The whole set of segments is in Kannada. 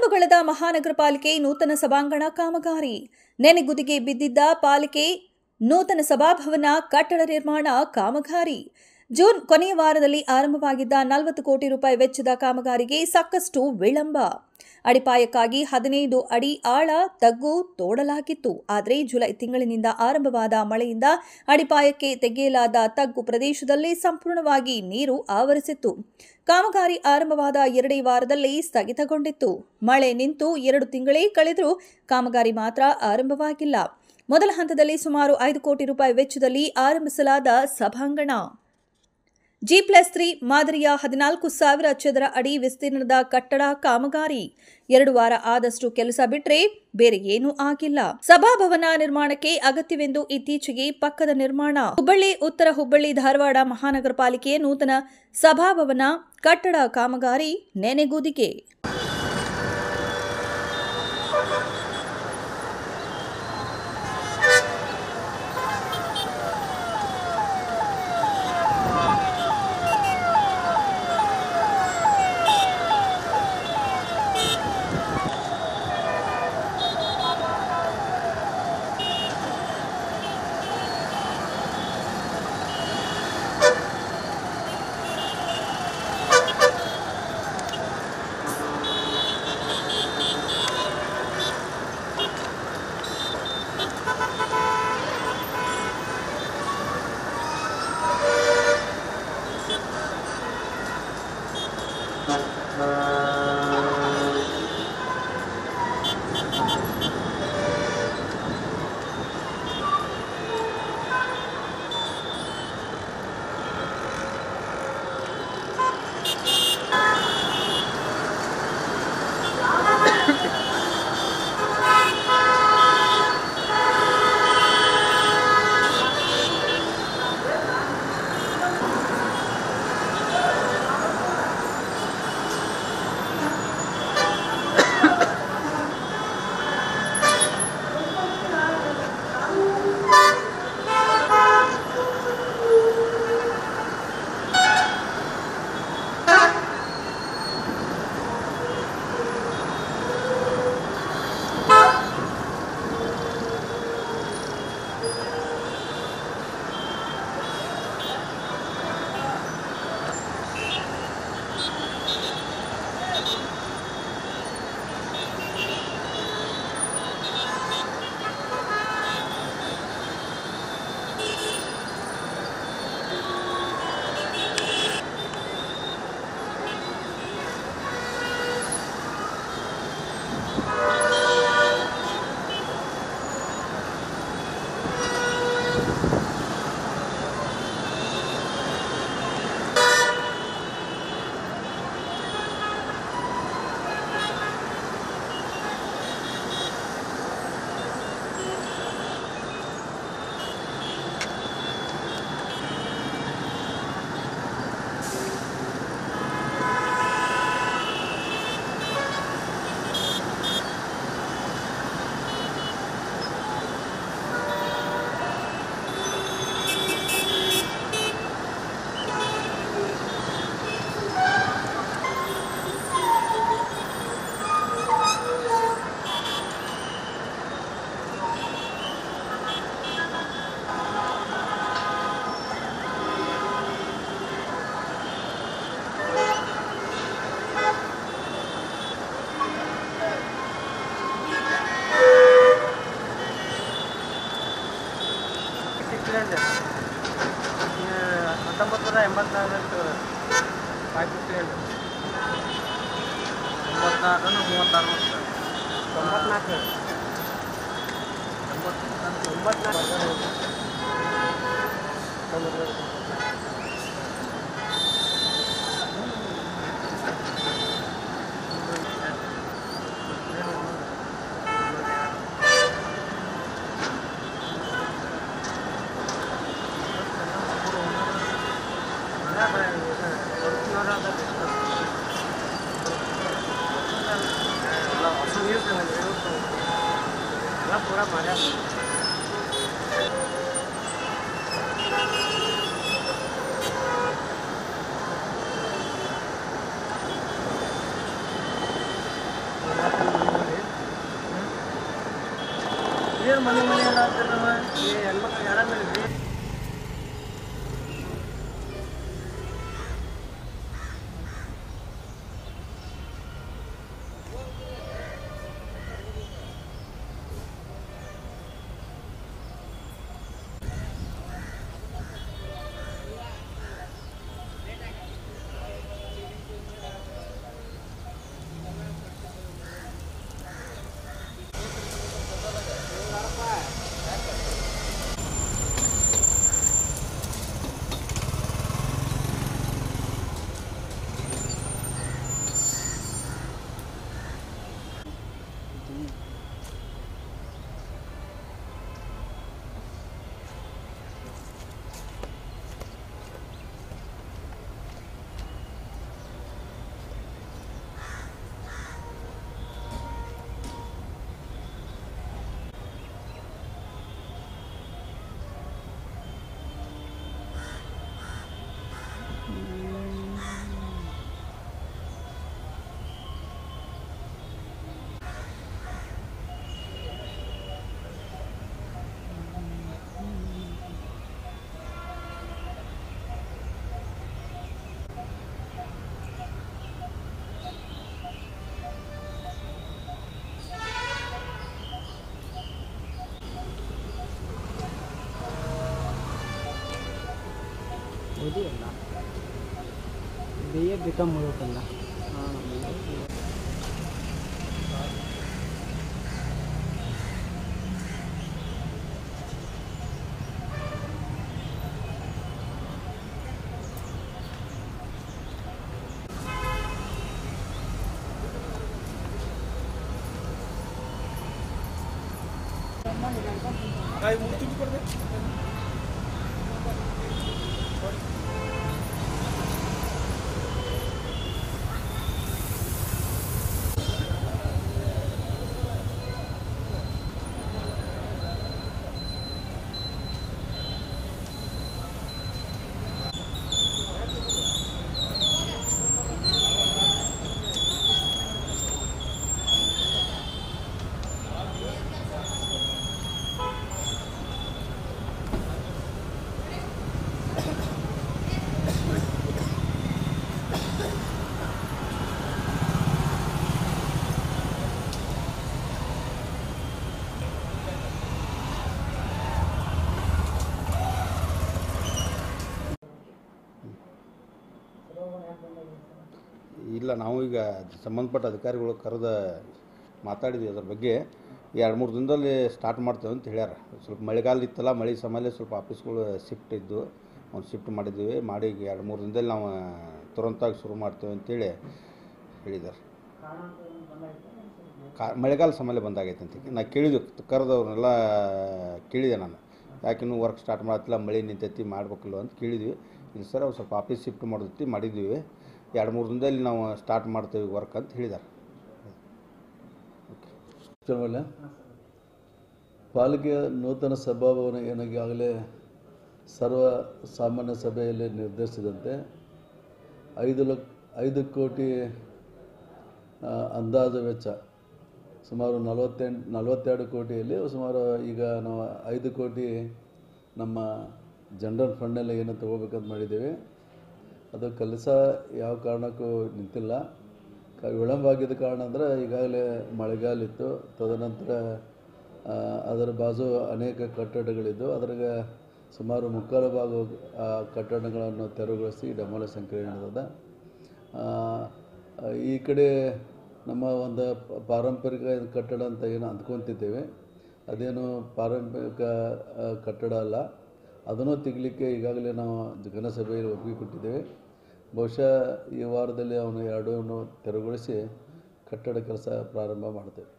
ಅಂದುಗಳದ ಮಹಾನಗರ ಪಾಲಿಕೆ ನೂತನ ಸಭಾಂಗಣ ಕಾಮಗಾರಿ. ನೆನೆಗುದಿಗೆ ಬಿದ್ದಿದ್ದ ಪಾಲಿಕೆ ನೂತನ ಸಭಾಭವನ ಕಟ್ಟಡ ನಿರ್ಮಾಣ ಕಾಮಗಾರಿ. ಜೂನ್ ಕೊನೆಯ ವಾರದಲ್ಲಿ ಆರಂಭವಾಗಿದ್ದ 40 ಕೋಟಿ ರೂಪಾಯಿ ವೆಚ್ಚದ ಕಾಮಗಾರಿಗೆ ಸಾಕಷ್ಟು ವಿಳಂಬ. ಅಡಿಪಾಯಕ್ಕಾಗಿ 15 ಅಡಿ ಆಳ ತಗ್ಗು ತೋಡಲಾಗಿತ್ತು. ಆದರೆ ಜುಲೈ ತಿಂಗಳಿನಿಂದ ಆರಂಭವಾದ ಮಳೆಯಿಂದ ಅಡಿಪಾಯಕ್ಕೆ ತೆಗೆಯಲಾದ ತಗ್ಗು ಪ್ರದೇಶದಲ್ಲಿ ಸಂಪೂರ್ಣವಾಗಿ ನೀರು ಆವರಿಸಿತ್ತು. ಕಾಮಗಾರಿ ಆರಂಭವಾದ 2 ವಾರದಲ್ಲಿ ಸ್ಥಗಿತಗೊಂಡಿತ್ತು. ಮಳೆ ನಿಂತು 2 ತಿಂಗಳೇ ಕಳೆದರೂ ಕಾಮಗಾರಿ ಮಾತ್ರ ಆರಂಭವಾಗಿಲ್ಲ. ಮೊದಲ ಹಂತದಲ್ಲಿ ಸುಮಾರು 5 ಕೋಟಿ ರೂಪಾಯಿ ವೆಚ್ಚದಲ್ಲಿ ಆರಂಭಿಸಲಾದ ಸಭಾಂಗಣ G+3 ಮಾದರಿಯ 14,000 ಚದರ ಅಡಿ ವಿಸ್ತೀರ್ಣದ ಕಟ್ಟಡ ಕಾಮಗಾರಿ 2 ವಾರ ಆದಷ್ಟು ಕೆಲಸ ಬಿಟ್ರೆ ಬೇರೆ ಏನೂ ಆಗಿಲ್ಲ. ಸಭಾಭವನ ನಿರ್ಮಾಣಕ್ಕೆ ಅಗತ್ಯವೆಂದು ಇತ್ತೀಚೆಗೆ ಪಕ್ಕದ ನಿರ್ಮಾಣ ಹುಬ್ಬಳ್ಳಿ ಉತ್ತರ ಹುಬ್ಬಳ್ಳಿ ಧಾರವಾಡ ಮಹಾನಗರ ಪಾಲಿಕೆಯ ನೂತನ ಸಭಾಭವನ ಕಟ್ಟಡ ಕಾಮಗಾರಿ ನೆನೆಗುದಿಗೆ. ಮನೆ ಮನೆ ಎಲ್ಲ ಆಗ್ತಾರೆ ನಮ್ಮ ಹೆಣ್ಮಕ್ಳು ಯಾರು ಮಾಡಿದ್ರಿ ಓದಿಯಲ್ಲ BA BCom ಮುಗಿತಲ್ಲ ಇಲ್ಲ ನಾವು ಈಗ ಸಂಬಂಧಪಟ್ಟ ಅಧಿಕಾರಿಗಳು ಕರೆದು ಮಾತಾಡಿದ್ವಿ ಅದ್ರ ಬಗ್ಗೆ 2-3 ದಿನದಲ್ಲಿ ಸ್ಟಾರ್ಟ್ ಮಾಡ್ತೇವೆ ಅಂತ ಹೇಳ್ಯಾರ. ಸ್ವಲ್ಪ ಮಳೆಗಾಲ ಇತ್ತಲ್ಲ, ಮಳೆ ಸಮಯ ಸ್ವಲ್ಪ ಆಫೀಸ್ಗಳು ಶಿಫ್ಟ್ ಇದ್ದು ಒಂದು ಶಿಫ್ಟ್ ಮಾಡಿದ್ದೀವಿ. ಮಾಡಿ 2-3 ದಿನದಲ್ಲಿ ನಾವು ತುರಂತಾಗಿ ಶುರು ಮಾಡ್ತೇವೆ ಅಂತೇಳಿ ಹೇಳಿದ್ದಾರೆ. ಮಳೆಗಾಲ ಸಮಯ ಬಂದಾಗೈತೆ ಅಂತ ನಾ ಕೇಳಿದ್ವಿ, ಕರೆದವ್ರನ್ನೆಲ್ಲ ಕೇಳಿದೆ ನಾನು, ಯಾಕಿನ್ನೂ ವರ್ಕ್ ಸ್ಟಾರ್ಟ್ ಮಾಡ್ತಿಲ್ಲ, ಮಳೆ ನಿಂತೈತಿ ಮಾಡಬೇಕಲ್ಲ ಅಂತ ಕೇಳಿದ್ವಿ. ಇಲ್ಲ ಸರ್, ಅವ್ರು ಸ್ವಲ್ಪ ಆಫೀಸ್ ಶಿಫ್ಟ್ ಮಾಡಿದ್ದೀವಿ, 2-3 ದಿನದಲ್ಲಿ ನಾವು ಸ್ಟಾರ್ಟ್ ಮಾಡ್ತೇವೆ ವರ್ಕ್ ಅಂತ ಹೇಳಿದ್ದಾರೆ. ಪಾಲಿಕೆಯ ನೂತನ ಸಭಾಭವನ ಈಗಾಗಲೇ ಸರ್ವ ಸಾಮಾನ್ಯ ಸಭೆಯಲ್ಲಿ ನಿರ್ಧರಿಸಿದಂತೆ 5 ಕೋಟಿ ಅಂದಾಜು ವೆಚ್ಚ, ಸುಮಾರು 42 ಕೋಟಿಯಲ್ಲಿ ಸುಮಾರು ಈಗ ನಾವು 5 ಕೋಟಿ ನಮ್ಮ ಜನರಲ್ ಫಂಡಲ್ಲಿ ಏನು ತೊಗೋಬೇಕಂತ ಮಾಡಿದ್ದೀವಿ. ಅದು ಕೆಲಸ ಯಾವ ಕಾರಣಕ್ಕೂ ನಿಂತಿಲ್ಲ. ವಿಳಂಬ ಆಗಿದ್ದ ಕಾರಣ ಅಂದರೆ ಈಗಾಗಲೇ ಮಳೆಗಾಲ ಇತ್ತು, ತದನಂತರ ಅದರ ಬಾಜು ಅನೇಕ ಕಟ್ಟಡಗಳಿದ್ದು ಅದ್ರಾಗ ಸುಮಾರು ಮುಕ್ಕಾಲು ಭಾಗ ಕಟ್ಟಡಗಳನ್ನು ತೆರವುಗೊಳಿಸಿ ಡೆಮಾಲಿಷನ್ ಕ್ರಿಯೆ ನಡೆದಿದೆ. ಈ ಕಡೆ ನಮ್ಮ ಒಂದು ಪಾರಂಪರಿಕ ಕಟ್ಟಡ ಅಂತ ಏನು ಅಂದ್ಕೊತಿದ್ದೇವೆ, ಅದೇನು ಪಾರಂಪರಿಕ ಕಟ್ಟಡ ಅಲ್ಲ, ಅದನ್ನು ತೆಗಲಿಕ್ಕೆ ಈಗಾಗಲೇ ನಾವು ಘನಸಭೆಯಲ್ಲಿ ಒಪ್ಪಿಗೆ ಕೊಟ್ಟಿದ್ದೇವೆ. ಬಹುಶಃ ಈ ವಾರದಲ್ಲಿ ಅವನು 2 ತೆರವುಗೊಳಿಸಿ ಕಟ್ಟಡ ಕೆಲಸ ಪ್ರಾರಂಭ ಮಾಡ್ತೇವೆ.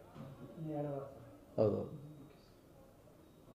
ಹೌದು.